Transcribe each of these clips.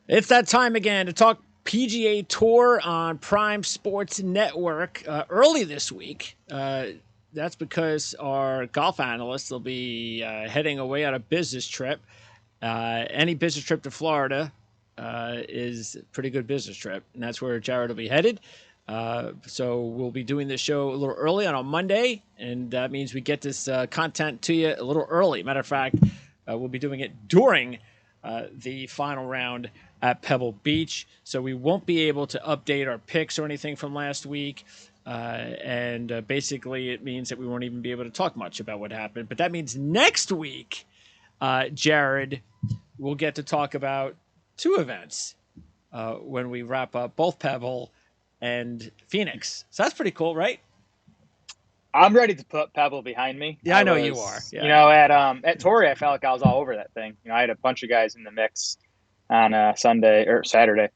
It's that time again to talk PGA Tour on Prime Sports Network early this week. That's because our golf analysts will be heading away on a business trip. Any business trip to Florida is a pretty good business trip, and that's where Jared will be headed. So we'll be doing this show a little early on a Monday, and that means we get this content to you a little early. Matter of fact, we'll be doing it during the final round at Pebble Beach. So we won't be able to update our picks or anything from last week. And basically it means that we won't even be able to talk much about what happened. But that means next week, Jared, we'll get to talk about two events when we wrap up both Pebble and Phoenix. So that's pretty cool, right? I'm ready to put Pebble behind me. Yeah, I know you are. Yeah. You know, at Torrey, I felt like I was all over that thing. You know, I had a bunch of guys in the mix on Sunday or Saturday.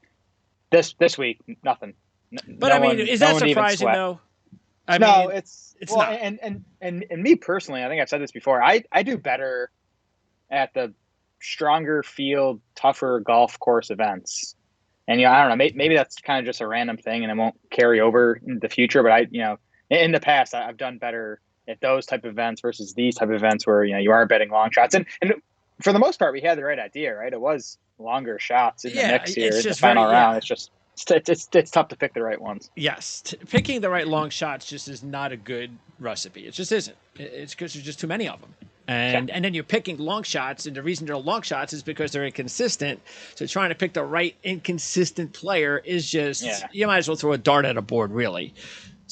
This week, nothing. But no, I mean, is that surprising though? I mean, it's well, not. And me personally, I think I've said this before. I do better at the stronger field, tougher golf course events. And you know, I don't know, maybe that's kind of just a random thing, and it won't carry over in the future. But in the past, I've done better at those type of events versus these type of events where you are betting long shots. And for the most part, we had the right idea, right? It was longer shots in the mix here in the final round. It's just it's tough to pick the right ones. Yes, picking the right long shots just is not a good recipe. It just isn't. It's because there's just too many of them. And then you're picking long shots, and the reason they're long shots is because they're inconsistent. So trying to pick the right inconsistent player is just you might as well throw a dart at a board, really.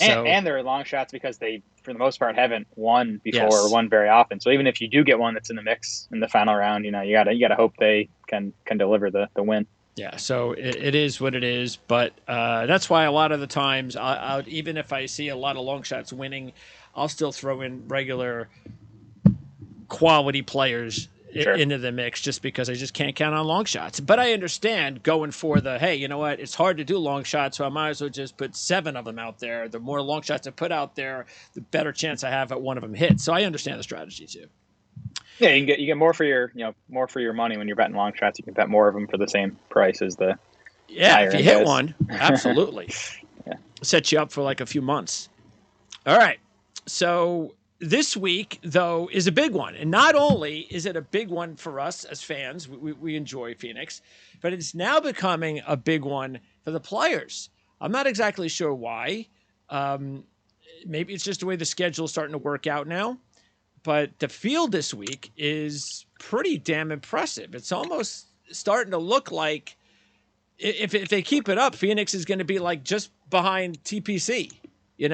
And they're long shots because they, for the most part, haven't won before or won very often. So even if you do get one that's in the mix in the final round, you gotta hope they can deliver the win. Yeah, so it is what it is, but that's why a lot of the times, I'll even if I see a lot of long shots winning, I'll still throw in regular quality players into the mix just because I just can't count on long shots. But I understand going for the, hey, you know what, it's hard to do long shots, so I might as well just put 7 of them out there. The more long shots I put out there, the better chance I have at one of them hits. So I understand the strategy too. Yeah, you get more for your money when you're betting long shots. You can bet more of them for the same price as the if you hit one, absolutely. Set you up for like a few months. All right, so this week, though, is a big one. And not only is it a big one for us as fans, we enjoy Phoenix, but it's now becoming a big one for the players. I'm not exactly sure why. Maybe it's just the way the schedule is starting to work out now. But the field this week is pretty damn impressive. It's almost starting to look like, if they keep it up, Phoenix is going to be like just behind TPC, and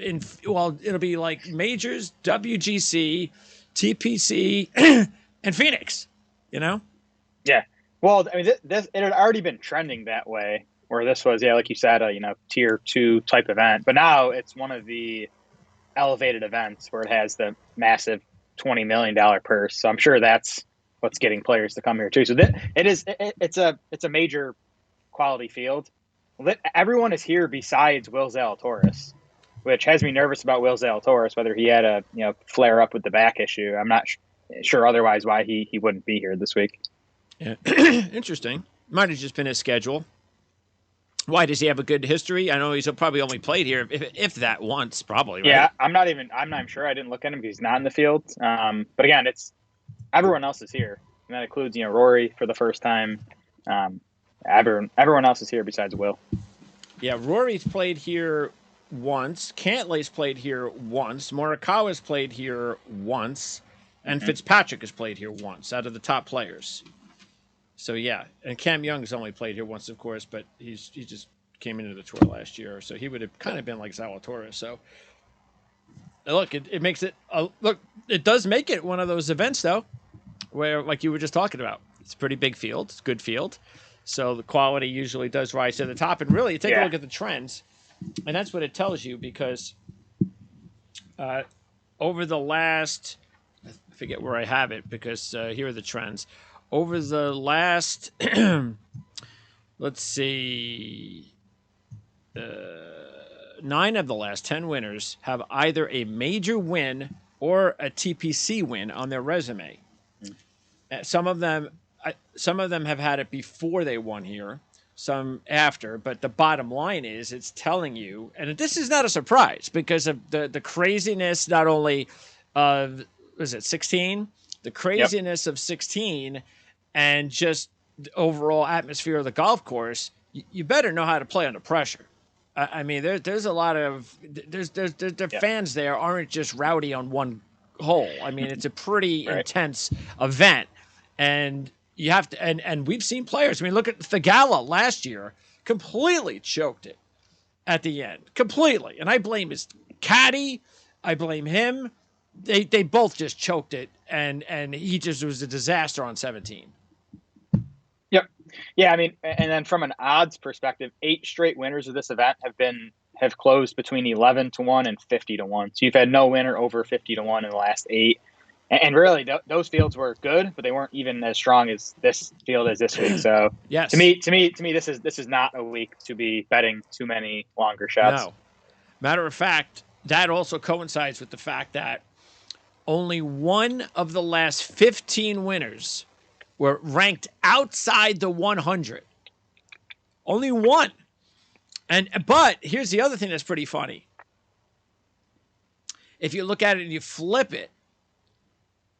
it'll be like majors, WGC, TPC, and Phoenix, Yeah. Well, I mean, it had already been trending that way, where this was, like you said, a tier 2 type event. But now it's one of the elevated events where it has the massive $20 million purse. So I'm sure that's what's getting players to come here too. So it's a major quality field. Everyone is here besides Will Zalatoris, which has me nervous about Will Zalatoris, whether he had a flare up with the back issue. I'm not sure otherwise why he wouldn't be here this week. Yeah. Interesting. Might have just been his schedule. Why, does he have a good history? I know he's probably only played here, if that once, probably. Right? Yeah, I'm not sure. I didn't look at him because he's not in the field. But again, it's everyone else is here, and that includes Rory for the first time. Everyone else is here besides Will. Yeah, Rory's played here once. Cantlay's played here once. Morikawa's played here once, and Fitzpatrick has played here once out of the top players. So, yeah, and Cam Young's only played here once, of course, but he just came into the tour last year, so he would have kind of been like Zalatoris. So, look, it makes it it does make it one of those events, though, where, like you were just talking about, it's a pretty big field. It's a good field. So the quality usually does rise to the top. And really, take a look at the trends, and that's what it tells you, because over the last, I forget where I have it, because here are the trends. Over the last, let's see, 9 of the last 10 winners have either a major win or a TPC win on their resume. Some of them some of them have had it before they won here, some after. But the bottom line is, it's telling you, and this is not a surprise because of the craziness not only of, was it 16, the Yep. craziness of 16, and just the overall atmosphere of the golf course. You better know how to play under pressure. I mean, there's a lot of the Yep. fans there aren't just rowdy on one hole. I mean, it's a pretty Right. intense event, and you have to. And we've seen players. I mean, look at Thagala last year, completely choked it at the end, completely. And I blame his caddy. I blame him. They both just choked it, and he just was a disaster on 17. Yep. Yeah, I mean, and then from an odds perspective, 8 straight winners of this event have closed between 11-1 and 50-1. So you've had no winner over 50-1 in the last 8. And really, those fields were good, but they weren't even as strong as this field is this week. So Yes. to me, this is not a week to be betting too many longer shots. No. Matter of fact, that also coincides with the fact that only one of the last 15 winners were ranked outside the 100. Only one. But here's the other thing that's pretty funny. If you look at it and you flip it,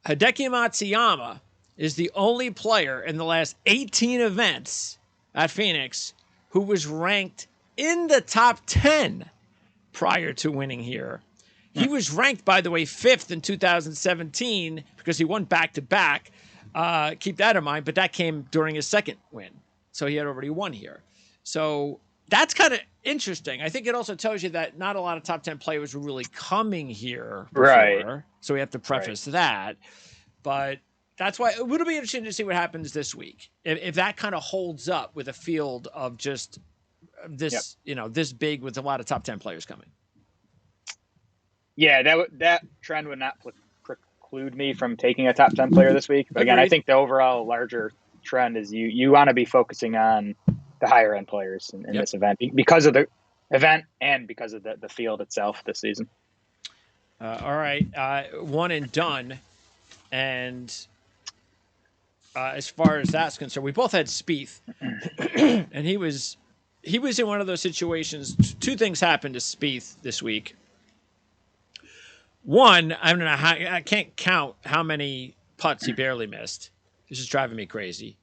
Hideki Matsuyama is the only player in the last 18 events at Phoenix who was ranked in the top 10 prior to winning here. He was ranked, by the way, 5th in 2017 because he won back-to-back. Keep that in mind, but that came during his second win. So he had already won here. So that's kind of interesting. I think it also tells you that not a lot of top 10 players were really coming here before. Right. So we have to preface that. But that's why it would be interesting to see what happens this week. If that kind of holds up with a field of just this, this big with a lot of top 10 players coming. Yeah, that trend would not preclude me from taking a top 10 player this week. But again, Agreed. I think the overall larger trend is you want to be focusing on the higher end players in this event because of the event and because of the field itself this season. All right, one and done. And as far as that's concerned, we both had Spieth, and he was in one of those situations. Two things happened to Spieth this week. One, I can't count how many putts he barely missed. This is driving me crazy.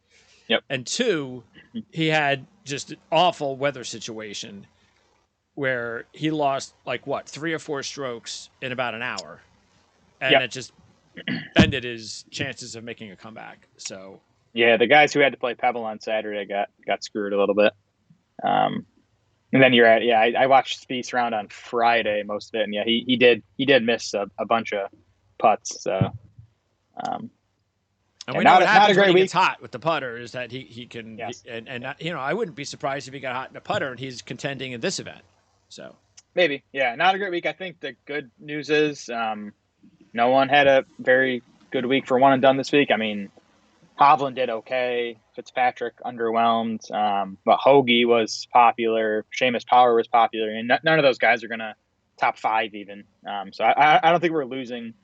Yep. And two, he had just an awful weather situation where he lost 3 or 4 strokes in about an hour, and it just ended his chances of making a comeback. So yeah, the guys who had to play Pebble on Saturday got screwed a little bit. And then I watched Spieth's round on Friday, most of it, and he did miss a bunch of putts. So, and we know what happens when he gets hot with the putter is that he can, and I wouldn't be surprised if he got hot in a putter and he's contending in this event. So maybe, not a great week. I think the good news is no one had a very good week for one and done this week. I mean, Hovland did okay. Fitzpatrick underwhelmed. But Hoagie was popular. Seamus Power was popular. And none of those guys are going to top 5 even. So I don't think we're losing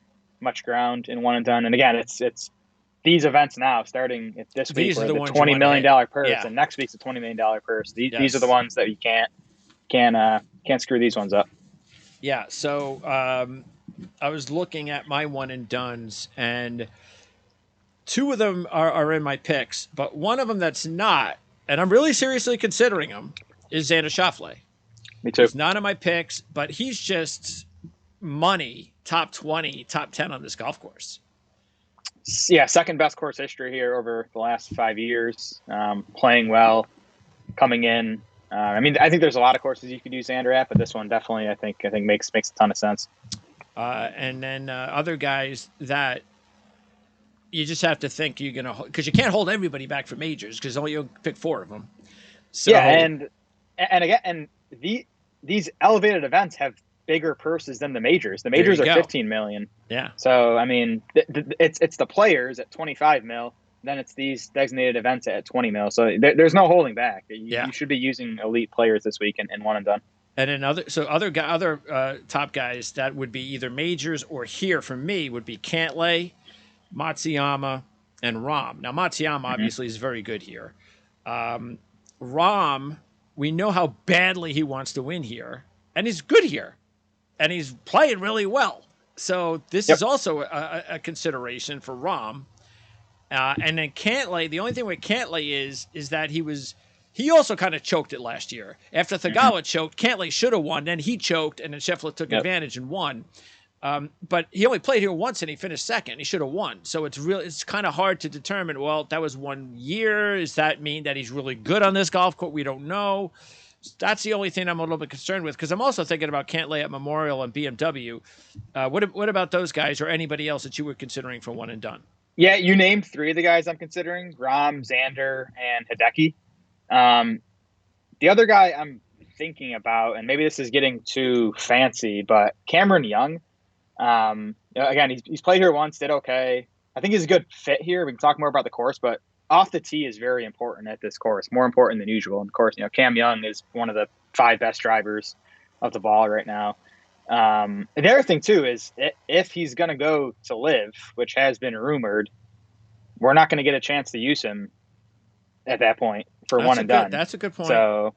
much ground in one and done. And again, it's these events now starting this week where the $20 million purse and next week's a $20 million purse. These are the ones that you can't screw these ones up. Yeah. So I was looking at my one and dones, and 2 of them are in my picks, but one of them that's not, and I'm really seriously considering him, is Xander Schauffele. Me too. He's not in my picks, but he's just money, top 20, top 10 on this golf course. Yeah, second best course history here over the last 5 years. Playing well, coming in. I think there's a lot of courses you could use Xander at, but this one definitely I think makes a ton of sense. And then other guys that you just have to think you're going to, because you can't hold everybody back for majors because only you'll pick 4 of them. So, yeah, and again, these elevated events have bigger purses than the majors. The majors are 15 million. Yeah. So I mean, it's the players at 25 mil. Then it's these designated events at 20 mil. So there's no holding back. You should be using elite players this week and one and done. And then other top guys that would be either majors or here for me would be Cantlay, Matsuyama, and Rahm. Now, Matsuyama obviously is very good here. Rahm, we know how badly he wants to win here, and he's good here, and he's playing really well. So this Yep. is also a consideration for Rahm. And then Cantlay, the only thing with Cantlay is that he also kind of choked it last year. After Thagawa choked, Cantlay should have won. Then he choked, and then Scheffler took advantage and won. But he only played here once, and he finished second. He should have won. So it's kind of hard to determine, well, that was 1 year. Does that mean that he's really good on this golf course? We don't know. That's the only thing I'm a little bit concerned with, because I'm also thinking about Cantlay at Memorial and BMW. What about those guys or anybody else that you were considering for one and done? Yeah, you named 3 of the guys I'm considering: Rahm, Xander, and Hideki. The other guy I'm thinking about, and maybe this is getting too fancy, but Cameron Young. Again, he's played here once, did okay. I think he's a good fit here. We can talk more about the course, but off the tee is very important at this course, more important than usual. And of course, Cam Young is one of the 5 best drivers of the ball right now. The other thing too is if he's going to go to Live, which has been rumored, we're not going to get a chance to use him at that point for one and done. That's a good point. So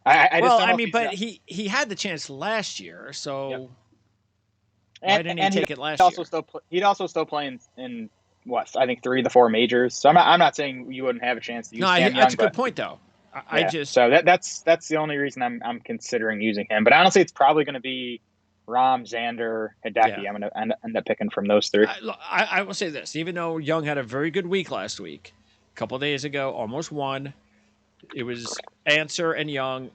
I just don't know. But he had the chance last year, so why didn't he take it last year? He'd also still play in what, I think 3 of the 4 majors. So I'm not saying you wouldn't have a chance to use Cam Young. That's a good point though. So that's the only reason I'm considering using him. But honestly, it's probably going to be Rahm, Xander, Hideki. I'm going to end up picking from those 3. I will say this: even though Young had a very good week last week, a couple of days ago, almost won. It was Answer and Young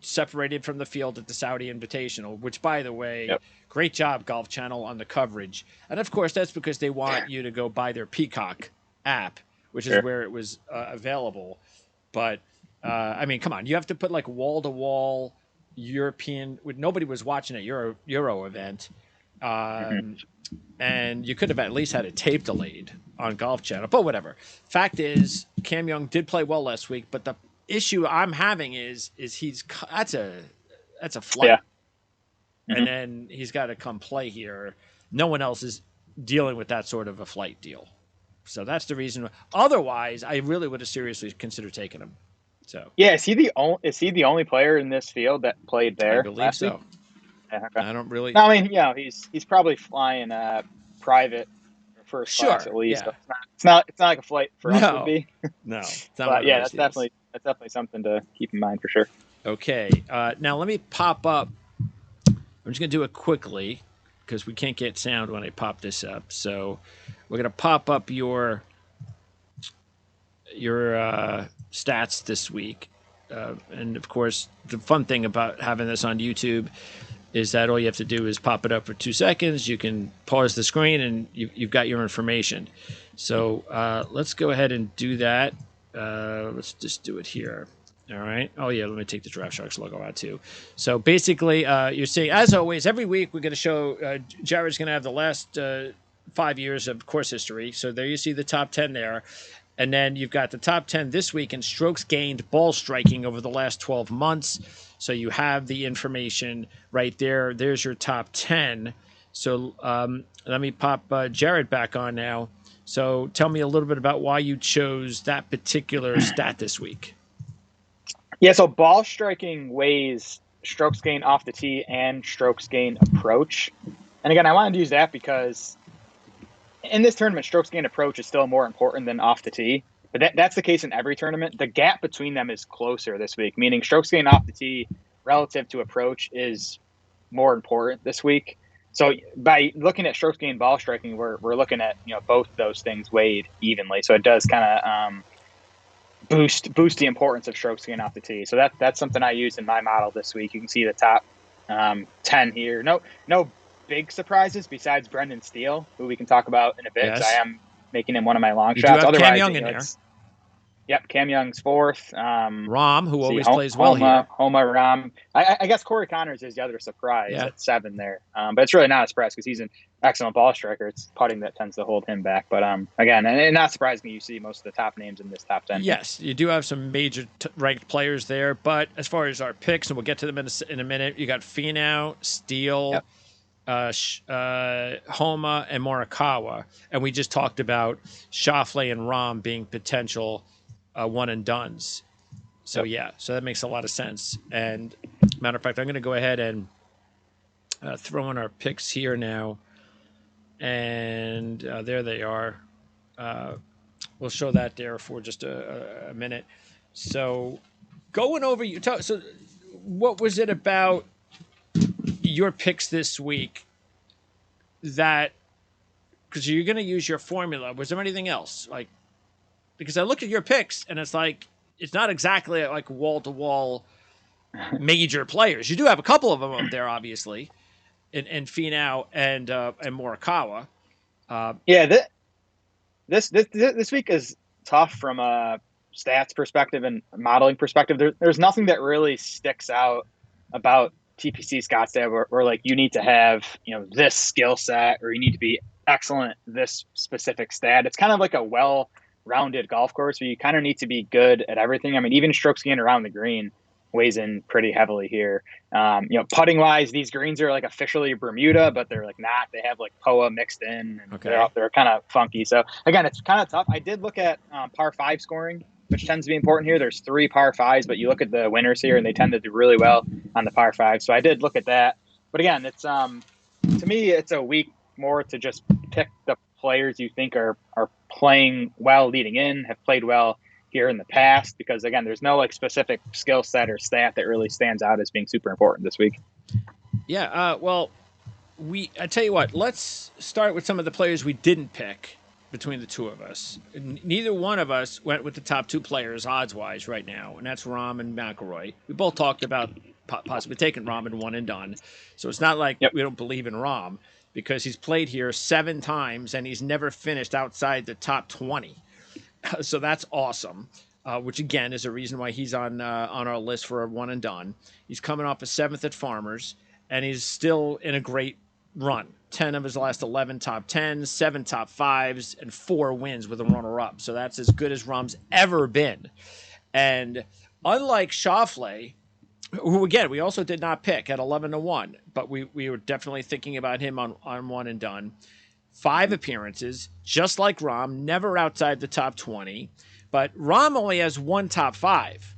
separated from the field at the Saudi Invitational, which, by the way, great job, Golf Channel, on the coverage. And, of course, that's because they want you to go buy their Peacock app, which is where it was available. But, I mean, come on. You have to put, like, wall-to-wall European – nobody was watching a Euro event. And you could have at least had it tape delayed on Golf Channel, but whatever. Fact is, Cam Young did play well last week, but the issue I'm having is that's a flight, and then he's got to come play here. No one else is dealing with that sort of a flight deal, so that's the reason. Otherwise, I really would have seriously considered taking him. So is he the only player in this field that played there? I believe so. Week? Yeah, okay. I don't really. No, I mean, he's probably flying private first class at least. Yeah. So it's not like a flight for us would be. No. But yeah, that's definitely something to keep in mind for sure. Okay. Now let me pop up. I'm just gonna do it quickly because we can't get sound when I pop this up. So we're gonna pop up your stats this week, and of course, the fun thing about having this on YouTube is that all you have to do is pop it up for 2 seconds. You can pause the screen, and you've got your information. So let's go ahead and do that. Let's just do it here. All right. Oh, yeah, let me take the Draft Sharks logo out, too. So basically, you're seeing, as always, every week we're going to show Jared's going to have the last 5 years of course history. So there you see the top 10 there. And then you've got the top 10 this week in strokes gained, ball striking over the last 12 months. So you have the information right there. There's your top 10. So let me pop Jared back on now. So tell me a little bit about why you chose that particular stat this week. Yeah, so ball striking weighs strokes gained off the tee and strokes gained approach. And again, I wanted to use that because in this tournament, strokes gained approach is still more important than off the tee. But that's the case in every tournament. The gap between them is closer this week, meaning strokes gained off the tee relative to approach is more important this week. So by looking at strokes gained ball striking, we're looking at both those things weighed evenly. So it does kind of boost the importance of strokes gained off the tee. So that's something I used in my model this week. You can see the top 10 here. No big surprises besides Brendan Steele, who we can talk about in a bit. Yes. I am making him one of my long you shots. Do have Cam Young in there. Yep, Cam Young's 4th. Rahm, who always plays well here. Homa, Rahm. I guess Corey Connors is the other surprise at 7 there. But it's really not a surprise because he's an excellent ball striker. It's putting that tends to hold him back. But again, and not surprising you see most of the top names in this top 10. Yes, you do have some major ranked players there. But as far as our picks, and we'll get to them in a minute, you got Finau, Steele. Yep. Homa, and Morikawa, and we just talked about Schauffele and Rahm being potential one and dones. So Yep. yeah, so that makes a lot of sense. And matter of fact, I'm going to go ahead and throw in our picks here now, and there they are. We'll show that there for just a minute. So going over you. So what was it about your picks this week that, because you're going to use your formula, was there anything else? Like, because I look at your picks and it's like, it's not exactly like wall to wall major players. You do have a couple of them up there, obviously, in Finau and Morikawa. Yeah, this week is tough from a stats perspective and modeling perspective. There's nothing that really sticks out about TPC Scottsdale where like you need to have this skill set or you need to be excellent this specific stat. It's kind of like a well-rounded golf course where you kind of need to be good at everything. I mean, even strokes gained around the green weighs in pretty heavily here. Putting wise, these greens are like officially Bermuda, but they're like not. They have like POA mixed in, and Okay. they're kind of funky. So again, it's kind of tough. I did look at par five scoring, which tends to be important here. There's 3 par fives, but you look at the winners here, and they tend to do really well on the par five. So I did look at that. But again, it's to me, it's a week more to just pick the players you think are playing well leading in, have played well here in the past, because again, there's no like specific skill set or stat that really stands out as being super important this week. Yeah. Well, I tell you what, let's start with some of the players we didn't pick between the two of us. Neither one of us went with the top 2 players odds wise right now, and that's Rahm and McIlroy. We both talked about possibly taking Rahm and one and done. So it's not like we don't believe in Rahm, because he's played here 7 times and he's never finished outside the top 20. So that's awesome. Which again is a reason why he's on our list for a one and done. He's coming off a 7th at Farmers, and he's still in a great run. 10 of his last 11 top 10s, 7 top 5s, and 4 wins with a runner-up. So that's as good as Rahm's ever been. And unlike Schauffele, who again we also did not pick at 11-1, but we were definitely thinking about him on one and done. 5 appearances, just like Rahm, never outside the top 20. But Rahm only has 1 top 5.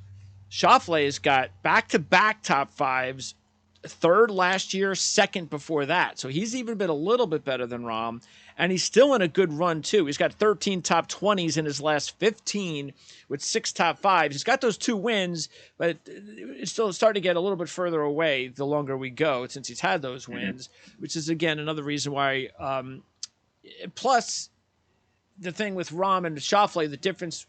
Schauffele has got back-to-back top 5s, 3rd last year, 2nd before that. So he's even been a little bit better than Rahm, and he's still in a good run too. He's got 13 top 20s in his last 15 with 6 top 5s. He's got those 2 wins, but it's still starting to get a little bit further away the longer we go since he's had those wins, which is, again, another reason why plus, the thing with Rahm and Schauffele, the difference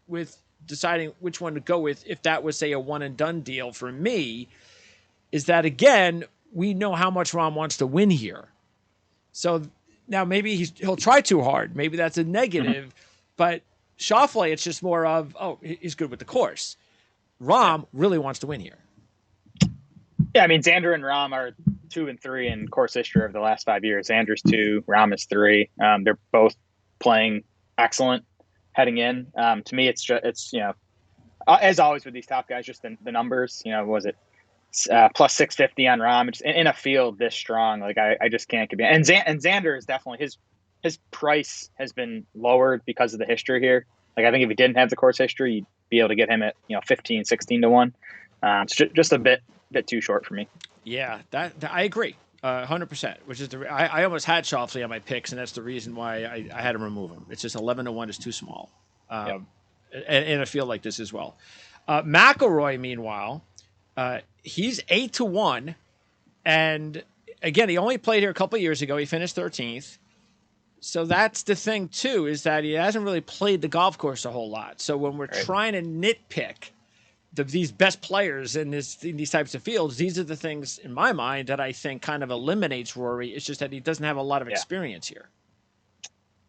with deciding which one to go with, if that was, say, a one and done deal for me, is that, again, we know how much Rahm wants to win here. So now maybe he'll try too hard. Maybe that's a negative. But Schauffele, it's just more of, he's good with the course. Rahm really wants to win here. Yeah, I mean, Xander and Rahm are 2 and 3 in course history of the last 5 years. Xander's 2, Rahm is 3. They're both playing excellent heading in. To me, it's as always with these top guys, just the numbers. Was it plus 650 on Rahm? Just in a field this strong, like I just can't compete. And Xander is definitely his price has been lowered because of the history here. Like I think if he didn't have the course history, you'd be able to get him at 15, 16-1. It's just a bit too short for me. Yeah, that I agree, 100%. Which is I almost had Schauffele on my picks, and that's the reason why I had to remove him. It's just 11-1 is too small, in a field like this as well. McIlroy, meanwhile, he's 8-1, and again, he only played here a couple of years ago. He finished 13th. So that's the thing too, is that he hasn't really played the golf course a whole lot. So when we're trying to nitpick these best players in these types of fields, these are the things in my mind that I think kind of eliminates Rory. It's just that he doesn't have a lot of experience here.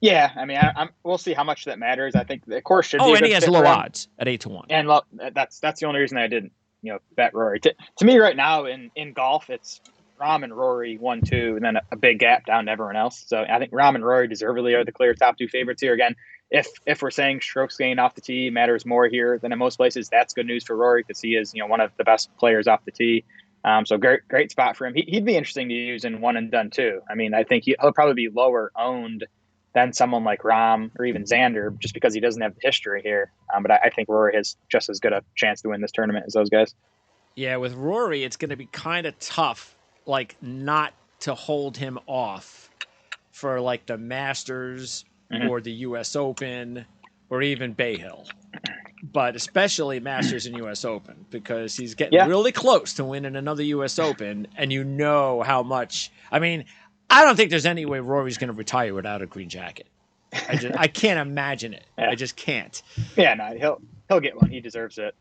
Yeah, I mean, we'll see how much that matters. I think the course should be. And he has low odds at 8-1. And that's the only reason I didn't bet Rory. To me, right now in golf, it's Rahm and Rory 1-2, and then a big gap down to everyone else. So I think Rahm and Rory deservedly are the clear top 2 favorites here. Again, if we're saying strokes gained off the tee matters more here than in most places, that's good news for Rory because he is one of the best players off the tee. So great spot for him. He'd be interesting to use in one and done too. I mean, I think he'll probably be lower owned than someone like Rahm or even Xander, just because he doesn't have the history here. But I think Rory has just as good a chance to win this tournament as those guys. Yeah, with Rory, it's going to be kind of tough, like not to hold him off for like the Masters or the U.S. Open or even Bay Hill. But especially Masters and U.S. Open, because he's getting really close to winning another U.S. Open, and you know how much. I mean, I don't think there's any way Rory's going to retire without a green jacket. I can't imagine it. I just can't. Yeah, no, he'll get one. He deserves it.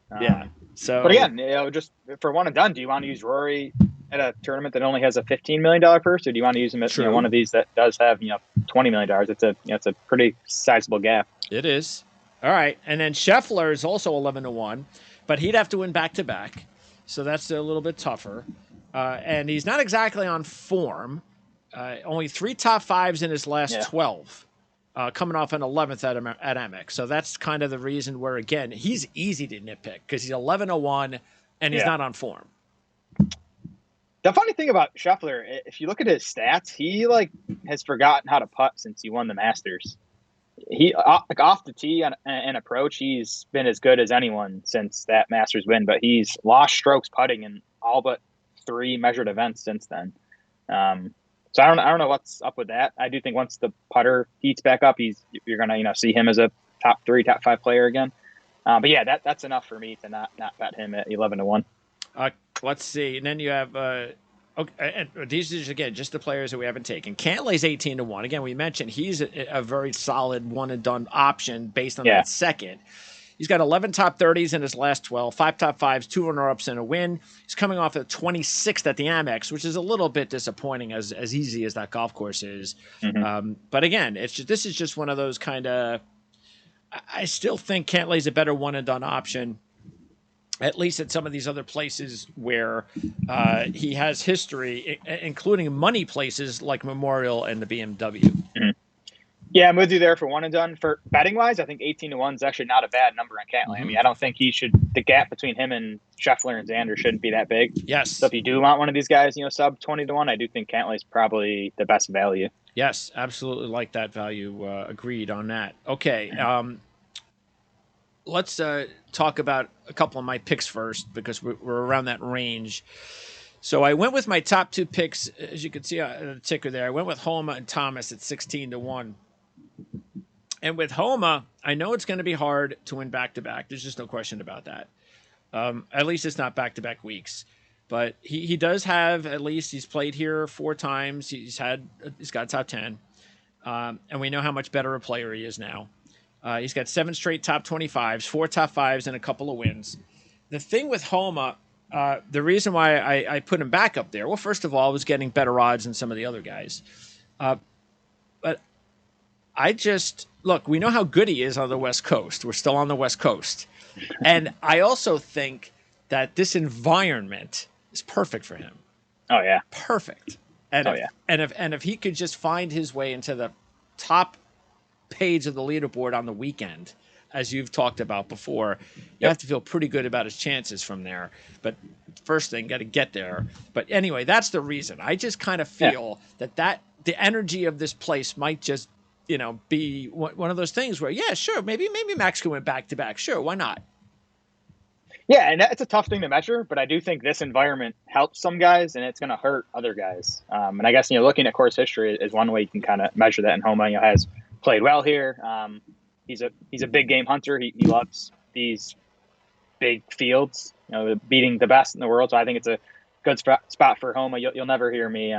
So, but again, just for one and done, do you want to use Rory at a tournament that only has a $15 million purse, or do you want to use him at one of these that does have $20 million? It's a pretty sizable gap. It is. All right, and then Scheffler is also 11-1, but he'd have to win back-to-back, so that's a little bit tougher. And he's not exactly on form. Only 3 top 5s in his last 12, coming off an 11th at Amex. So that's kind of the reason where, again, he's easy to nitpick because he's 11-1 and he's not on form. The funny thing about Scheffler, if you look at his stats, he has forgotten how to putt since he won the Masters. He off the tee and approach, he's been as good as anyone since that Masters win, but he's lost strokes putting in all but 3 measured events since then. So I don't know what's up with that. I do think once the putter heats back up, you're gonna see him as a top 3, top 5 player again. But yeah, that's enough for me to not bet him at 11-1. Let's see, and then you have. Okay, and these are, again, just the players that we haven't taken. Cantlay's 18-1. Again, we mentioned he's a very solid one-and-done option based on that second. He's got 11 top 30s in his last 12, 5 top 5s, 2 runner-ups, and a win. He's coming off of 26th at the Amex, which is a little bit disappointing as easy as that golf course is. But again, this is just one of those kind of – I still think Cantlay's a better one-and-done option, at least at some of these other places where he has history, including money places like Memorial and the BMW. Yeah, I'm with you there for one and done. For betting wise, I think 18-1 is actually not a bad number on Cantlay. I mean, I don't think the gap between him and Scheffler and Xander shouldn't be that big. Yes. So if you do want one of these guys, sub 20-1, I do think Cantlay's probably the best value. Yes, absolutely like that value. Agreed on that. Okay. Let's talk about a couple of my picks first, because we're around that range. So I went with my top 2 picks, as you can see on the ticker there. I went with Homa and Thomas at 16-1. And with Homa, I know it's going to be hard to win back-to-back. There's just no question about that. At least it's not back-to-back weeks. But he does have, at least he's played here 4 times. He's got a top 10. And we know how much better a player he is now. He's got 7 straight top 25s, 4 top 5s, and a couple of wins. The thing with Homa, the reason why I put him back up there, well, first of all, I was getting better odds than some of the other guys. But I just, look, we know how good he is on the West Coast. We're still on the West Coast. And I also think that this environment is perfect for him. Oh, yeah. Perfect. And if he could just find his way into the top page of the leaderboard on the weekend, as you've talked about before, you have to feel pretty good about his chances from there. But first thing, got to get there. But anyway, that's the reason. I just kind of feel that the energy of this place might just, be one of those things where, yeah, sure, maybe Max can win back-to-back. Sure, why not? Yeah, and it's a tough thing to measure, but I do think this environment helps some guys, and it's going to hurt other guys. And I guess, looking at course history is one way you can kind of measure that. And Homa, has played well here. He's a big game hunter. He loves these big fields, beating the best in the world. So I think it's a good spot for Homa. You'll never hear me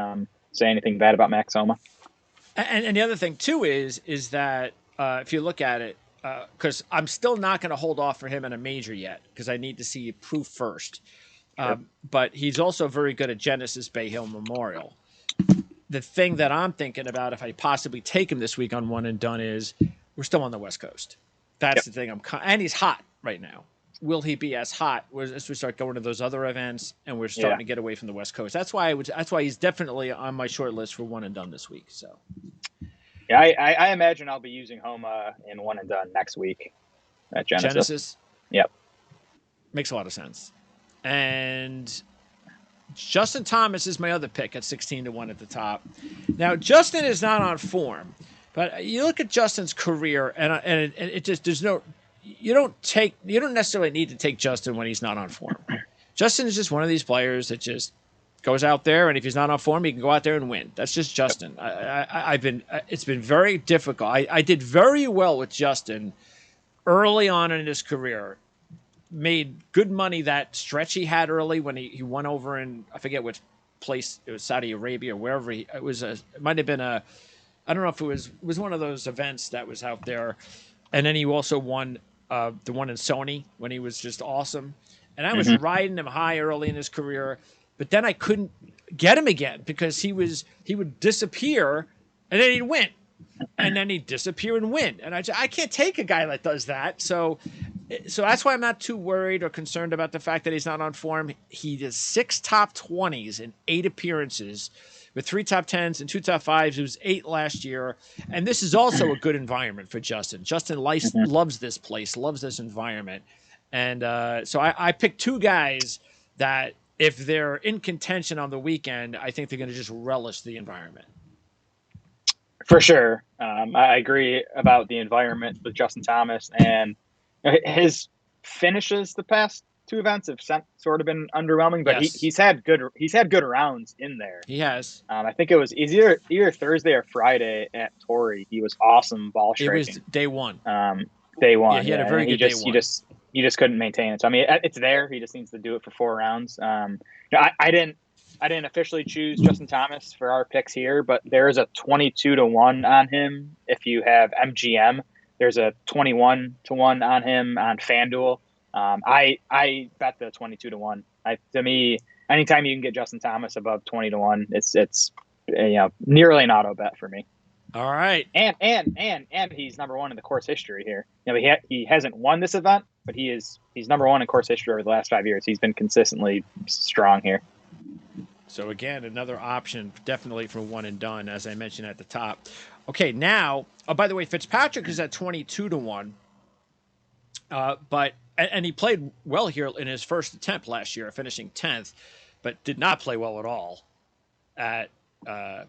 say anything bad about Max Homa. And the other thing too is that if you look at it, because I'm still not going to hold off for him in a major yet, because I need to see proof first. Sure. But he's also very good at Genesis, Bay Hill, Memorial. The thing that I'm thinking about, if I possibly take him this week on one and done, is we're still on the West Coast. That's the thing. And he's hot right now. Will he be as hot as we start going to those other events and we're starting to get away from the West Coast? That's why he's definitely on my short list for one and done this week. So, yeah, I imagine I'll be using Homa in one and done next week at Genesis. Yep, makes a lot of sense. And Justin Thomas is my other pick at 16-1 at the top. Now, Justin is not on form, but you look at Justin's career, and it just you don't necessarily need to take Justin when he's not on form. Justin is just one of these players that just goes out there, and if he's not on form, he can go out there and win. That's just Justin. It's been very difficult. I did very well with Justin early on in his career. Made good money that stretch he had early when he won over in, I forget which place, it was Saudi Arabia or wherever it might have been I don't know if it was one of those events that was out there. And then he also won the one in Sony when he was just awesome. And I was riding him high early in his career, but then I couldn't get him again because he would disappear and then he'd win. And then he'd disappear and win. And I can't take a guy that does that. So that's why I'm not too worried or concerned about the fact that he's not on form. He does 6 top 20s in 8 appearances with 3 top 10s and 2 top 5s. He was 8 last year. And this is also a good environment for Justin. Justin loves this place, loves this environment. And so I picked 2 guys that if they're in contention on the weekend, I think they're going to just relish the environment. For sure. I agree about the environment with Justin Thomas, and his finishes the past 2 events have sort of been underwhelming, but yes. he's had good rounds in there. He has. I think it was either Thursday or Friday at Torrey. He was awesome ball striking. It was day 1. Day 1. Yeah, he had a very good day 1. He just couldn't maintain it. So I mean, it's there. He just needs to do it for 4 rounds. I didn't officially choose Justin Thomas for our picks here, but there is a 22-1 on him. If you have MGM, there's a 21-1 on him on FanDuel. I bet the 22-1. To me, anytime you can get Justin Thomas above 20-1, it's nearly an auto bet for me. All right. And he's number 1 in the course history here. He hasn't won this event, but he's number 1 in course history over the last 5 years. He's been consistently strong here. So again, another option definitely for one and done, as I mentioned at the top. Okay, now, by the way, Fitzpatrick is at 22-1. But he played well here in his first attempt last year, finishing 10th, but did not play well at all at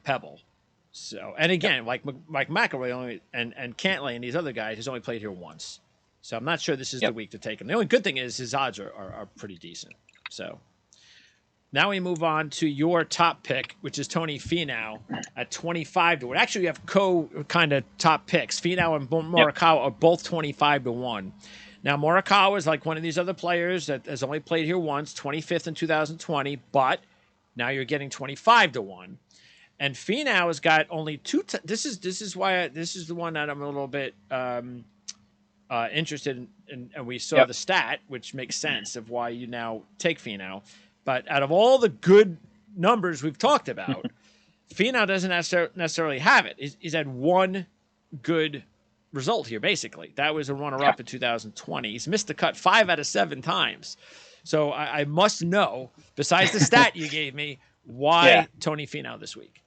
Pebble. So, and again, like McIlroy only and Cantlay and these other guys, he's only played here once. So I'm not sure this is the week to take him. The only good thing is his odds are pretty decent. So now we move on to your top pick, which is Tony Finau at 25-1. Actually, we have kind of top picks. Finau and Morikawa are both 25-1. Now, Morikawa is like one of these other players that has only played here once, 25th in 2020, but now you're getting 25-1. And Finau has got only 2. This is the one that I'm a little bit interested in, and we saw the stat, which makes sense of why you now take Finau. But out of all the good numbers we've talked about, Finau doesn't necessarily have it. He's had one good result here, basically. That was a runner-up in 2020. He's missed the cut 5 out of 7 times. So I must know, besides the stat you gave me, why Tony Finau this week.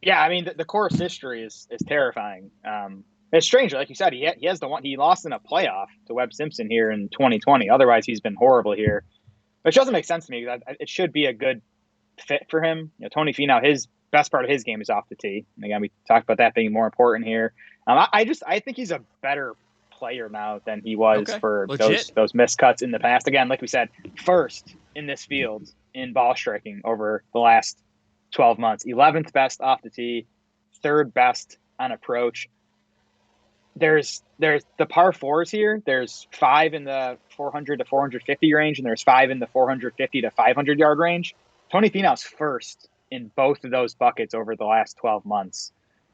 Yeah, I mean, the course history is terrifying. It's strange. Like you said, he has the one. He lost in a playoff to Webb Simpson here in 2020. Otherwise, he's been horrible here. Which doesn't make sense to me because it should be a good fit for him. Tony Finau, his best part of his game is off the tee. And again, we talked about that being more important here. I think he's a better player now than he was for those missed cuts in the past. Again, like we said, first in this field in ball striking over the last 12 months. 11th best off the tee, 3rd best on approach. There's the par 4s here. There's 5 in the 400 to 450 range, and there's 5 in the 450 to 500 yard range. Tony Finau's first in both of those buckets over the last 12 months.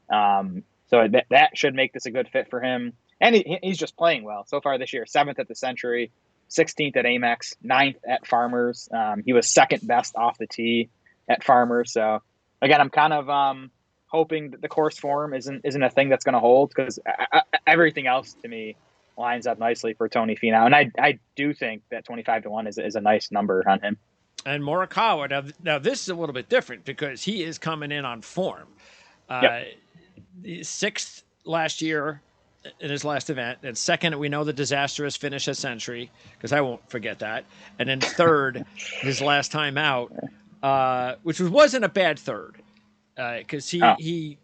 So that should make this a good fit for him. And he's just playing well so far this year. 7th at the Century, 16th at Amex, 9th at Farmers. He was 2nd best off the tee at Farmers. So again, I'm kind of hoping that the course form isn't a thing that's going to hold, because everything else to me lines up nicely for Tony Finau. And I do think that 25-1 is a nice number on him. And Morikawa, now this is a little bit different because he is coming in on form. 6th last year in his last event, and 2nd, we know the disastrous finish at Century, because I won't forget that. And then 3rd, his last time out. which wasn't a bad third, because Oh, he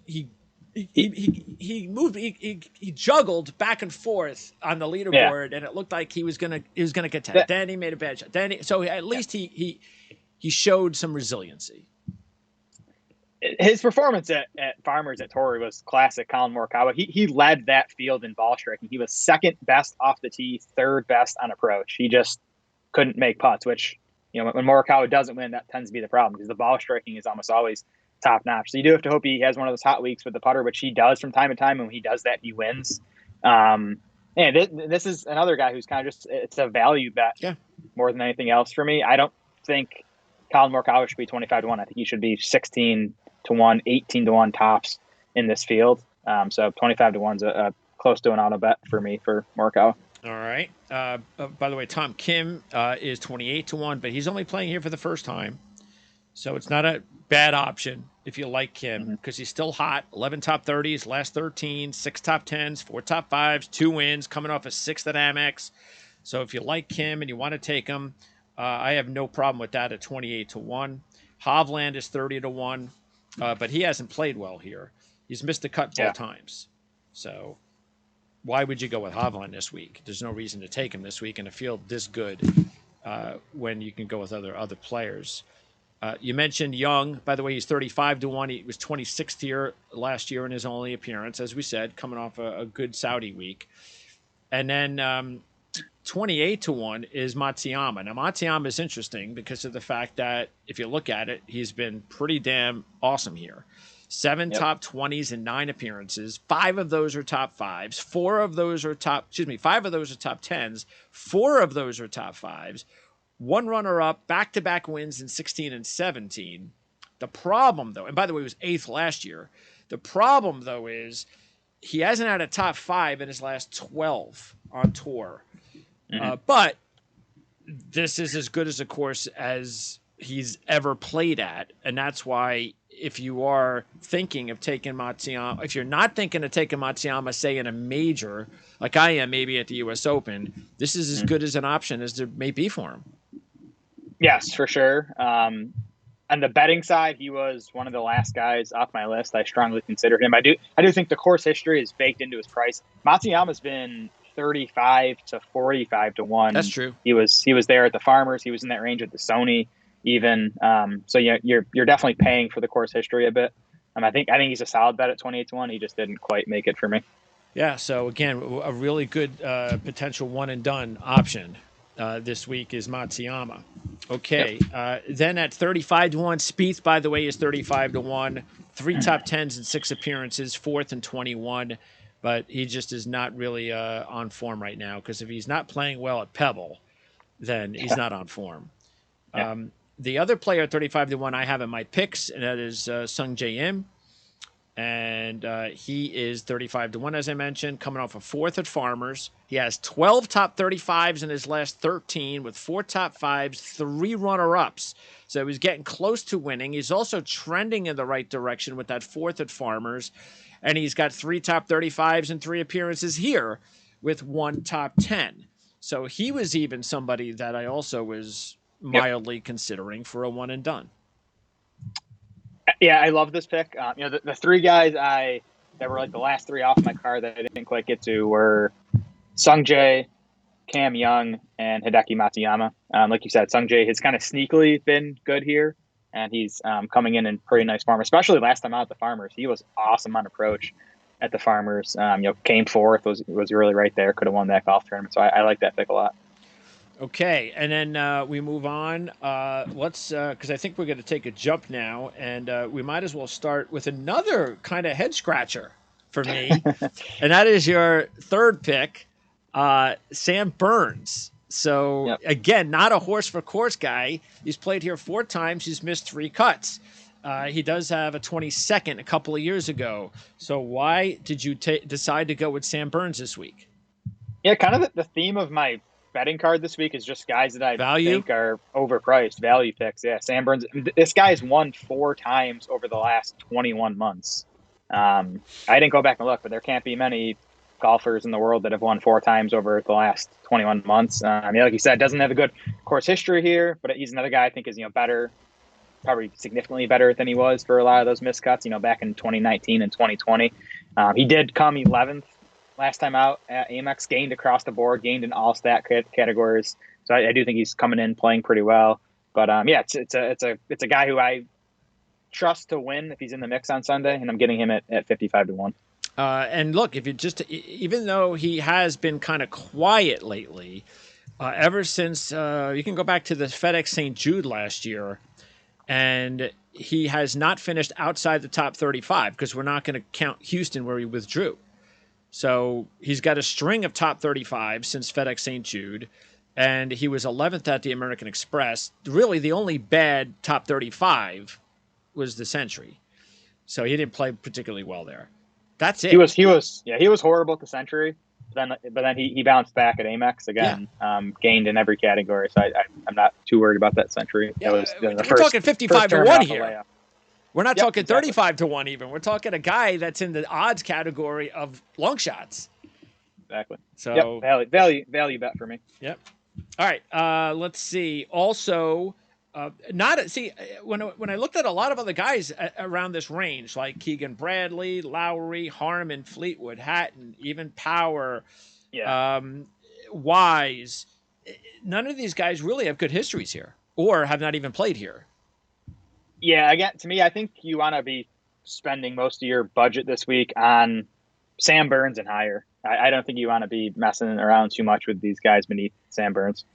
moved he juggled back and forth on the yeah. leaderboard, and it looked like he was gonna get 10. Then he made a bad shot. So at least he showed some resiliency. His performance at Farmers at Torrey was classic Colin Morikawa. He led that field in ball striking. He was second best off the tee, third best on approach. He just couldn't make putts, which, when Morikawa doesn't win, that tends to be the problem because the ball striking is almost always top notch. So you do have to hope he has one of those hot weeks with the putter, which he does from time to time. And when he does that, he wins. And this is another guy who's kind of just, it's a value bet more than anything else for me. I don't think Colin Morikawa should be 25-1. I think he should be 16-1, 18-1 tops in this field. So 25-1 is a close to an auto bet for me for Morikawa. All right. By the way, Tom Kim is 28-1, but he's only playing here for the first time. So it's not a bad option if you like Kim, because he's still hot. 11 top 30s, last 13, 6 top 10s, 4 top 5s, 2 wins, coming off a 6th at Amex. So if you like Kim and you want to take him, I have no problem with that at 28-1. Hovland is 30-1, but he hasn't played well here. He's missed the cut both times. So why would you go with Hovland this week? There's no reason to take him this week in a field this good when you can go with other players. You mentioned Young. By the way, he's 35-1. He was 26th here last year in his only appearance, as we said, coming off a good Saudi week. And then 28-1 is Matsuyama. Now, Matsuyama is interesting because of the fact that if you look at it, he's been pretty damn awesome here. 7 top 20s in 9 appearances. 5 of those are top 5s. 5 of those are top 10s. 4 of those are top 5s. 1 runner-up, back-to-back wins in 16 and 17. The problem, though, and by the way, he was 8th last year. The problem, though, is he hasn't had a top 5 in his last 12 on tour. But this is as good as a course as he's ever played at, and that's why if you are thinking of taking Matsuyama, if you're not thinking of taking Matsuyama, say in a major, like I am maybe at the U.S. Open, this is as good as an option as there may be for him. Yes, for sure. On the betting side, he was one of the last guys off my list. I strongly consider him. I do think the course history is baked into his price. Matsuyama's been 35 to 45-1. That's true. He was there at the Farmers. He was in that range at the Sony even. So yeah, you're definitely paying for the course history a bit. I think he's a solid bet at 28-1. He just didn't quite make it for me. Yeah. So again, a really good potential one and done option this week is Matsuyama. Okay. Then at 35-1, Spieth, by the way, is 35-1. 3 top 10s in 6 appearances, 4th and 21. But he just is not really on form right now, because if he's not playing well at Pebble, then he's not on form. The other player at 35-1 I have in my picks, and that is Sung Jae Im. And he is 35-1, as I mentioned, coming off a 4th at Farmers. He has 12 top 35s in his last 13 with 4 top 5s, 3 runner-ups. So he's getting close to winning. He's also trending in the right direction with that 4th at Farmers. And he's got 3 top 35s and 3 appearances here with 1 top 10. So he was even somebody that I also was mildly considering for a one and done. Yeah, I love this pick. The 3 guys that were like the last 3 off my card that I didn't quite get to were Sungjae, Cam Young, and Hideki Matsuyama. Like you said, Sungjae has kind of sneakily been good here, and he's coming in pretty nice form, especially last time out at the Farmers. He was awesome on approach at the Farmers. Came 4th, was really right there, could have won that golf tournament. So I like that pick a lot. Okay, and then we move on. Let's, because I think we're going to take a jump now, and we might as well start with another kind of head scratcher for me, and that is your 3rd pick, Sam Burns. So again, not a horse for course guy. He's played here 4 times. He's missed 3 cuts. He does have a 22nd a couple of years ago. So why did you decide to go with Sam Burns this week? Yeah, kind of the theme of my betting card this week is just guys that I think are overpriced, value picks. Yeah, Sam Burns. This guy's won 4 times over the last 21 months. I didn't go back and look, but there can't be many golfers in the world that have won 4 times over the last 21 months. Like you said, doesn't have a good course history here, but he's another guy I think is better probably significantly better than he was for a lot of those miscuts, back in 2019 and 2020. He did come 11th last time out at Amex, gained across the board, gained in all stat categories. So I do think he's coming in playing pretty well. But yeah, it's a guy who I trust to win if he's in the mix on Sunday, and I'm getting him at 55-1. And look, if you even though he has been kind of quiet lately, ever since you can go back to the FedEx St. Jude last year, and he has not finished outside the top 35 because we're not going to count Houston where he withdrew. So he's got a string of top 35 since FedEx St. Jude, and he was 11th at the American Express. Really, the only bad top 35 was the Century. So he didn't play particularly well there. That's it. He was horrible at the Century. But then he bounced back at Amex again, gained in every category. So I'm not too worried about that Century. Yeah, we're talking 55-1 here. We're not talking 35-1 even. We're talking a guy that's in the odds category of long shots. Exactly. So value bet for me. Yep. All right. Let's see. Also, when I looked at a lot of other guys around this range, like Keegan Bradley, Lowry, Harmon, Fleetwood, Hatton, even Power, Wise, none of these guys really have good histories here or have not even played here. Yeah, again, to me, I think you want to be spending most of your budget this week on Sam Burns and higher. I don't think you want to be messing around too much with these guys beneath Sam Burns.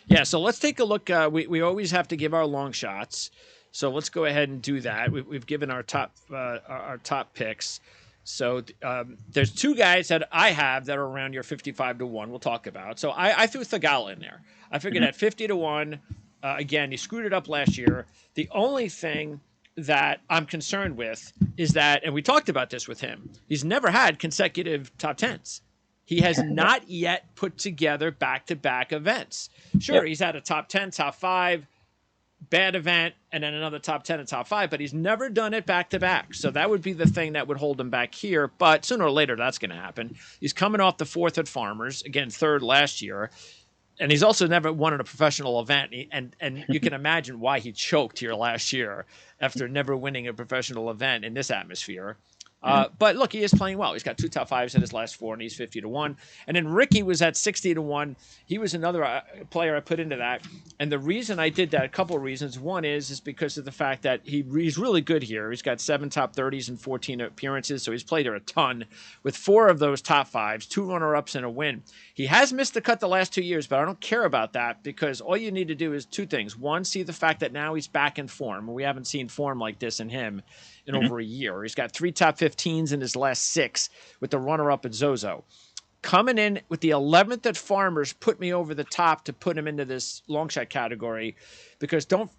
Yeah, so let's take a look. We always have to give our long shots, so let's go ahead and do that. We've given our top picks. So there's two guys that I have that are around your 55-1. We'll talk about. So I threw Thagala in there. I figured at 50-1. Again, he screwed it up last year. The only thing that I'm concerned with is that, and we talked about this with him, he's never had consecutive top 10s. He has not yet put together back-to-back events. Sure, he's had a top 10, top 5, bad event, and then another top 10 and top 5, but he's never done it back-to-back. So that would be the thing that would hold him back here, but sooner or later that's going to happen. He's coming off the 4th at Farmers, again, 3rd last year, and he's also never won in a professional event, and you can imagine why he choked here last year after never winning a professional event in this atmosphere. But look, he is playing well. He's got 2 top 5s in his last 4, and he's 50-1. And then Ricky was at 60-1. He was another player I put into that. And the reason I did that, a couple of reasons. One is because of the fact that he's really good here. He's got 7 top 30s and 14 appearances, so he's played here a ton with 4 of those top 5s, 2 runner-ups and a win. He has missed the cut the last 2 years, but I don't care about that because all you need to do is 2 things. One, see the fact that now he's back in form. We haven't seen form like this in him in over a year. He's got 3 top 15s in his last 6 with the runner-up at Zozo. Coming in with the 11th at Farmers put me over the top to put him into this long shot category because don't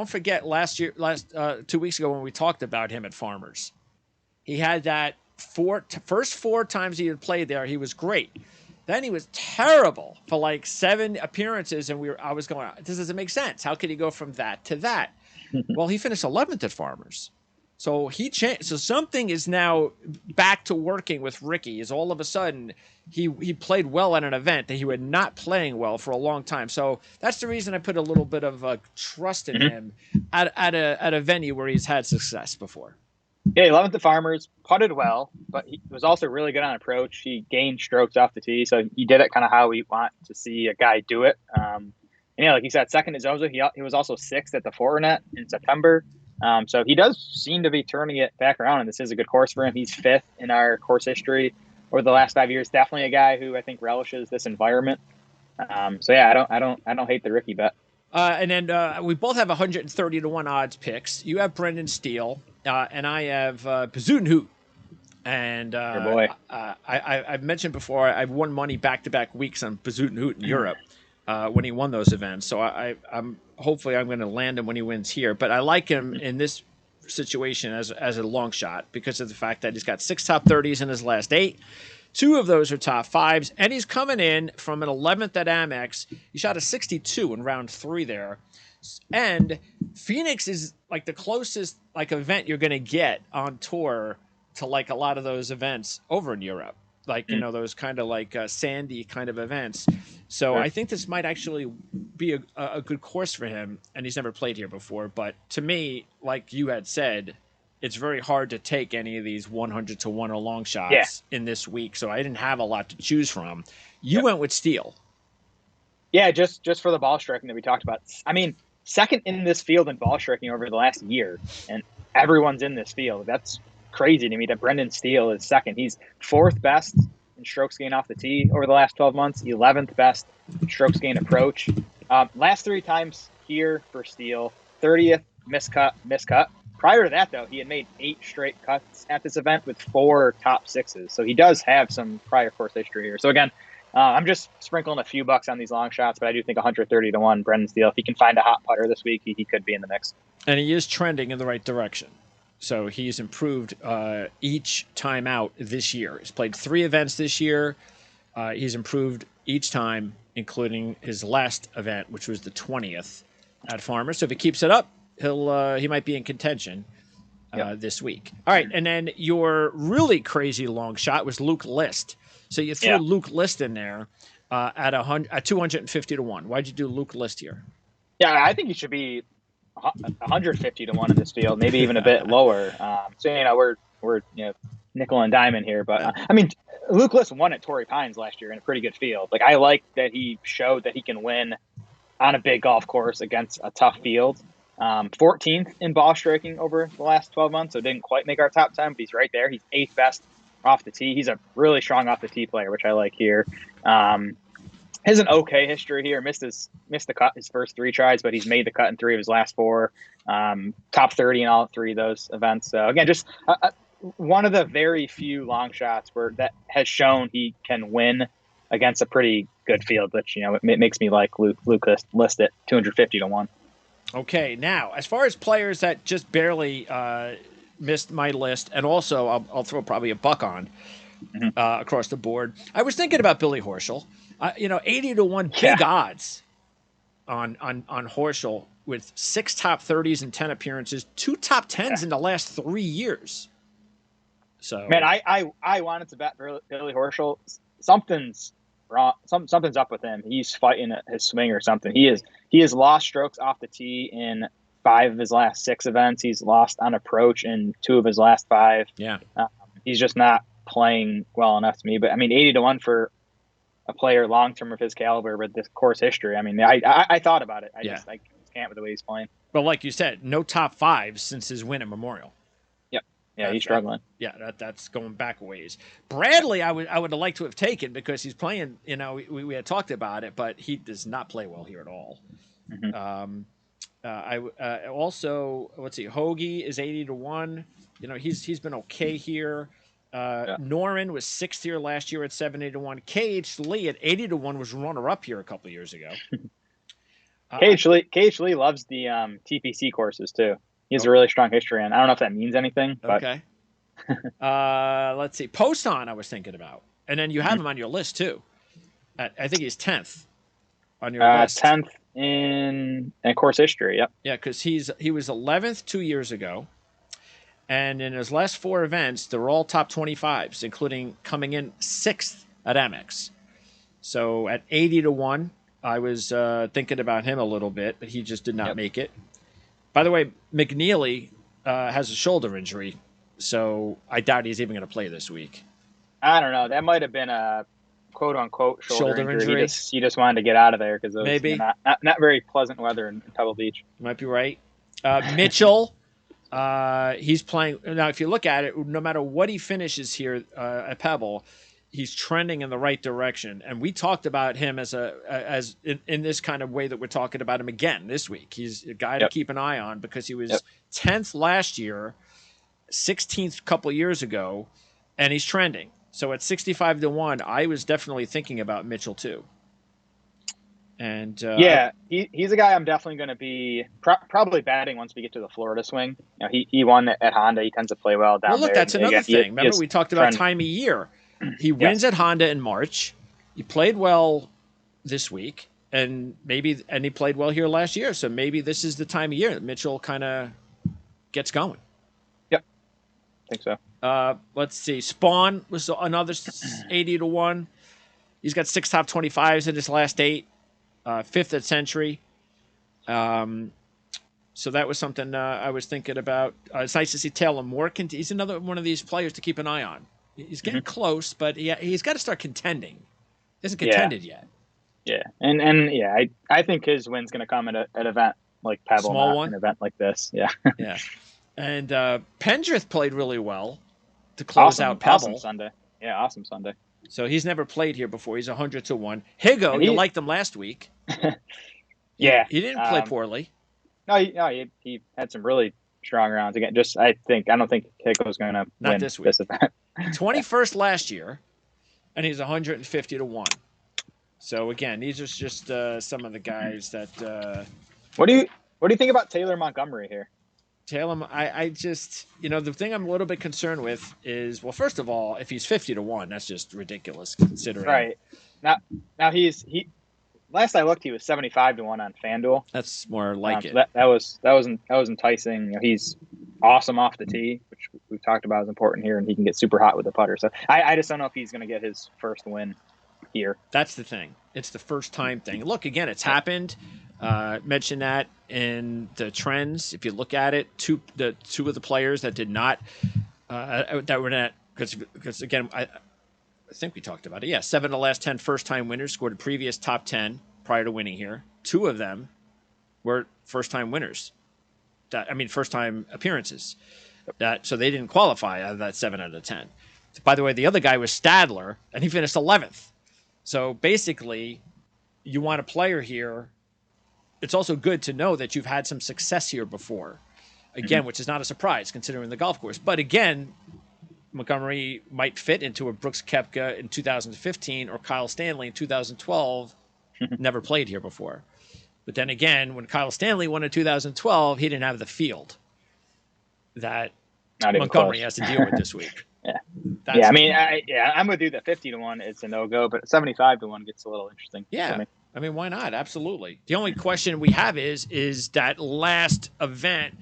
forget 2 weeks ago when we talked about him at Farmers. He had that first 4 times he had played there, he was great. Then he was terrible for like 7 appearances, and I was going, this doesn't make sense. How could he go from that to that? Well, he finished 11th at Farmers. So he changed. So something is now back to working with Ricky. Is all of a sudden he played well at an event that he was not playing well for a long time. So that's the reason I put a little bit of trust in him at a venue where he's had success before. Yeah, 11th at Farmers, putted well, but he was also really good on approach. He gained strokes off the tee, so he did it kind of how we want to see a guy do it. And yeah, like you said, 2nd at Zozo. He was also 6th at the Fortinet in September. So he does seem to be turning it back around, and this is a good course for him. He's 5th in our course history over the last 5 years. Definitely a guy who I think relishes this environment. So yeah, I don't hate the Ricky bet. And then we both have 130-1 odds picks. You have Brendan Steele, and I have Pazudenhout. And Your boy. I've mentioned before I've won money back-to-back weeks on Pazudenhout in Europe when he won those events. So I'm hopefully I'm going to land him when he wins here. But I like him in this situation as a long shot because of the fact that he's got 6 top 30s in his last 8. 2 of those are top 5s, and he's coming in from an 11th at Amex. He shot a 62 in round 3 there. And Phoenix is like the closest like event you're going to get on tour to like a lot of those events over in Europe. like those kind of like sandy kind of events. So Sure. I think this might actually be a good course for him, and he's never played here before. But to me, like you had said, it's very hard to take any of these 100 to 1 long Yeah. shots in this week. So I didn't have a lot to choose from. You Yep. went with Steele. Yeah, just for the ball striking that we talked about. I mean, second in this field in ball striking over the last year, and everyone's in this field. That's crazy to me that Brendan Steele is second. He's fourth best in strokes gained off the tee over the last 12 months, 11th best in strokes gained approach. Last 3 times here for Steele, 30th, miscut, miscut. Prior to that, though, he had made 8 straight cuts at this event with 4 top sixes. So he does have some prior course history here. So again, I'm just sprinkling a few bucks on these long shots, but I do think 130 to 1, Brendan Steele. If he can find a hot putter this week, he could be in the mix. And he is trending in the right direction. So he's improved each time out this year. He's played 3 events this year. He's improved each time, including his last event, which was the 20th at Farmers. So if he keeps it up, he might be in contention this week. All right, and then your really crazy long shot was Luke List. So you threw Luke List in there at 250 to 1. Why'd you do Luke List here? Yeah, I think he should be 150 to 1 in this field, maybe even a bit lower. So we're nickel and diamond here, but I mean, Luke List won at Torrey Pines last year in a pretty good field. Like, I like that he showed that he can win on a big golf course against a tough field. 14th in ball striking over the last 12 months, so didn't quite make our top 10, but he's right there. He's 8th best off the tee. He's a really strong off the tee player, which I like here. Has an okay history here. Missed the cut his first 3 tries, but he's made the cut in 3 of his last 4. Top 30 in all 3 of those events. So again, just one of the very few long shots that has shown he can win against a pretty good field, which it makes me like Luke List at 250 to 1. Okay, now as far as players that just barely missed my list, and also I'll throw probably a buck on across the board. I was thinking about Billy Horschel. 80 to 1 big odds on Horschel with 6 top 30s and 10 appearances, 2 top 10s in the last 3 years. So man, I wanted to bet Billy Horschel. Something's wrong. Something's up with him. He's fighting his swing or something. He has lost strokes off the tee in 5 of his last 6 events. He's lost on approach in 2 of his last 5. Yeah, he's just not playing well enough to me. But I mean, 80 to 1 for a player long term of his caliber with this course history. I mean, I thought about it. I just can't with the way he's playing. But like you said, no top 5s since his win at Memorial. Yeah, he's struggling. That's going back a ways. Bradley, I would have liked to have taken because he's playing. We had talked about it, but he does not play well here at all. Mm-hmm. Also, let's see, Hoagie is 80 to 1. He's been okay here. Norman was 6th here last year at 70 to 1. KH Lee at 80 to 1 was runner up here a couple of years ago. KH Lee loves the TPC courses too. He has a really strong history, and I don't know if that means anything. But... Okay. Let's see. Poston, I was thinking about, and then you have him on your list too. I think he's 10th on your list. 10th in course history. Yep. Yeah, because he was 11th 2 years ago, and in his last 4 events, they're all top 25s, including coming in 6th at Amex. So at 80 to 1, I was thinking about him a little bit, but he just did not make it. By the way, McNeely has a shoulder injury, so I doubt he's even going to play this week. I don't know. That might have been a quote-unquote shoulder injury. He just wanted to get out of there because it was maybe not very pleasant weather in Pebble Beach. You might be right. Mitchell, he's playing. Now, if you look at it, no matter what he finishes here at Pebble, he's trending in the right direction. And we talked about him as in this kind of way that we're talking about him again this week. He's a guy to keep an eye on because he was 10th last year, 16th a couple of years ago, and he's trending. So at 65 to 1, I was definitely thinking about Mitchell too. And he's a guy I'm definitely going to be probably batting once we get to the Florida swing. He won at Honda. He tends to play well down there. Well, look, that's another thing. Remember, we talked about time of year. He wins at Honda in March. He played well this week, and he played well here last year. So maybe this is the time of year that Mitchell kind of gets going. Yep. think so. Let's see. Spawn was another 80 to 1. He's got 6 top 25s in his last 8. 5th at Century. So that was something I was thinking about. It's nice to see Taylor Moore. He's another one of these players to keep an eye on. He's getting close, but he's got to start contending. He hasn't contended yet. Yeah, and I think his win's going to come at an event like Pebble, Small not one? an event like this. Yeah. Yeah. And Pendrith played really well to close out Pebble. Awesome Sunday. Yeah, awesome Sunday. So he's never played here before. He's 100 to 1. Higo, you liked him last week. Yeah. He didn't play poorly. No, he had some really strong rounds again. I don't think Higo's going to win this week. This event. 21st last year, and he's 150 to 1. So again, these are just some of the guys that. What do you think about Taylor Montgomery here? Taylor, I just, the thing I'm a little bit concerned with is, well, first of all, if he's 50 to 1, that's just ridiculous considering. Right. Now he last I looked, he was 75 to 1 on FanDuel. That's more like it. So that was enticing. He's awesome off the tee, which we've talked about is important here, and he can get super hot with the putter. So I just don't know if he's going to get his first win here. That's the thing. It's the first time thing. Look, again, it's happened. Mention that in the trends. If you look at it, two of the players that did not that were not, because again, I think we talked about it. Yeah, 7 of the last 10 first-time winners scored a previous top 10 prior to winning here. 2 of them were first-time winners. First-time appearances. So they didn't qualify out of that 7 out of 10. By the way, the other guy was Stadler, and he finished 11th. So basically, you want a player here. It's also good to know that you've had some success here before. Again, which is not a surprise considering the golf course. But again, Montgomery might fit into a Brooks Koepka in 2015 or Kyle Stanley in 2012. Never played here before. But then again, when Kyle Stanley won in 2012, he didn't have the field that Montgomery has to deal with this week. I'm with you that 50 to 1 is a no-go, but 75 to 1 gets a little interesting. Yeah. Why not? Absolutely. The only question we have is that last event,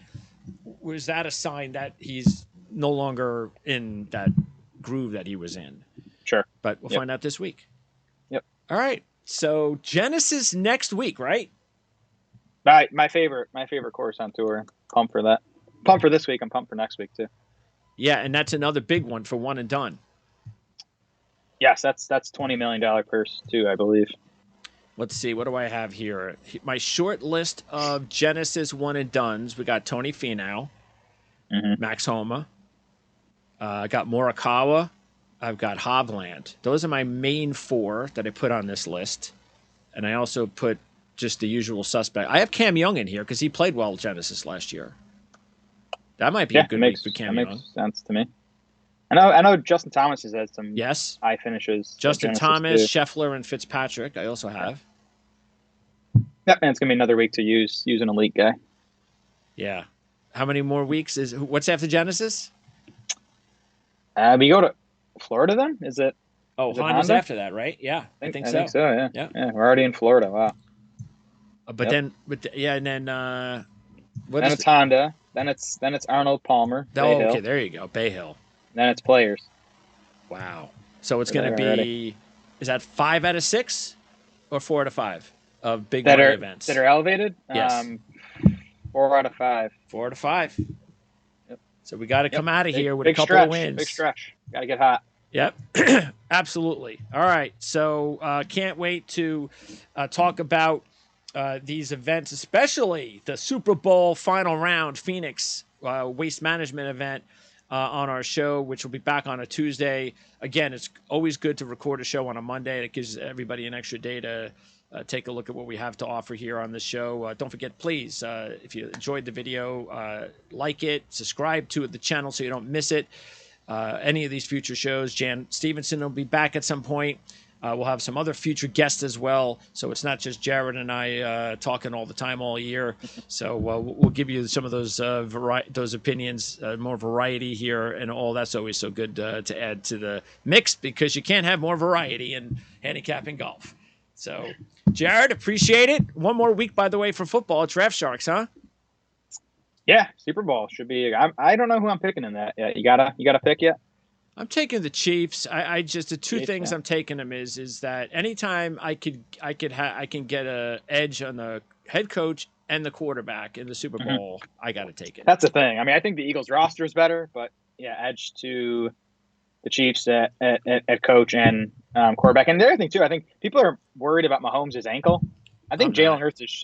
was that a sign that he's no longer in that groove that he was in? Sure. But we'll find out this week. Yep. All right. So Genesis next week, right? My favorite course on tour. Pumped for that. Pumped for this week. I'm pumped for next week too. Yeah, and that's another big one for one and done. Yes, that's $20 million purse too, I believe. Let's see. What do I have here? My short list of Genesis one and dones. We got Tony Finau, Max Homa. I got Morikawa. I've got Hovland. Those are my main 4 that I put on this list. And I also put just the usual suspect. I have Cam Young in here because he played well Genesis last year. That might be a good week for Cam Young. Makes sense to me. I know Justin Thomas has had some high finishes. Justin Thomas, Scheffler, and Fitzpatrick I also have. Yep, and it's going to be another week to use an elite guy. Yeah. How many more weeks? What's after Genesis? We go to Florida then? Is it? Oh, Honda's after that, right? Yeah, I think so. I think so, yeah. We're already in Florida. Wow. Then it's Honda. Then it's Arnold Palmer. Oh, okay, there you go. Bay Hill. Then it's Players. Wow. So it's going to be, is that 5 out of 6 or 4 out of 5 of big money events? That are elevated? Yes. 4 out of 5. 4 out of 5. Yep. So we got to come out of here with a couple stretch, of wins. Big stretch. Got to get hot. Yep. Absolutely. All right. So can't wait to talk about these events, especially the Super Bowl final round Phoenix waste management event on our show, which will be back on a Tuesday. Again, it's always good to record a show on a Monday. It gives everybody an extra day to take a look at what we have to offer here on the show. Don't forget, please, if you enjoyed the video, like it, subscribe to the channel so you don't miss it. Any of these future shows. Jan Stevenson will be back at some point. We'll have some other future guests as well. So it's not just Jared and I talking all the time all year. So we'll give you some of those those opinions, more variety here, and all that's always so good to add to the mix because you can't have more variety in handicapping golf. So, Jared, appreciate it. One more week, by the way, for football. Draft Sharks, huh? Yeah, Super Bowl should be. I don't know who I'm picking in that. Yeah, you gotta pick yet. I'm taking the Chiefs. I just the two Chiefs, things yeah. I'm taking them is that anytime I can get a edge on the head coach and the quarterback in the Super Hmm. Bowl, I got to take it. That's the thing. I mean, I think the Eagles roster is better, but yeah, edge to the Chiefs at coach and quarterback. And the other thing too, I think people are worried about Mahomes' ankle. I'm not.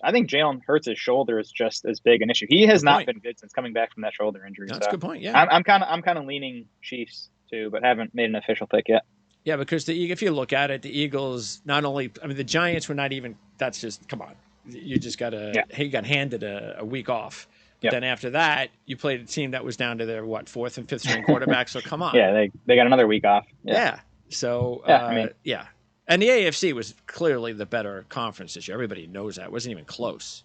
I think Jalen Hurts' shoulder is just as big an issue. He has Good not point. been good since coming back from that shoulder injury. No, that's a So good point. Yeah. I'm kind of leaning Chiefs too, but haven't made an official pick yet. Yeah, because if you look at it, the Eagles not only, I mean, the Giants were not even. That's just come on. You just Yeah. he got handed a week off. But Yep. then after that, you played a team that was down to their fourth and fifth string quarterback. So come on. Yeah, they got another week off. Yeah. Yeah. So Yeah. I mean, yeah, and the AFC was clearly the better conference this year. Everybody knows that. It wasn't even close.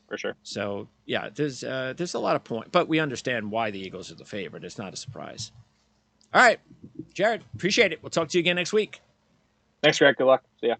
for sure. So yeah, there's a lot of point, but we understand why the Eagles are the favorite. It's not a surprise. All right, Jared, appreciate it. We'll talk to you again next week. Thanks, Greg. Good luck. See ya.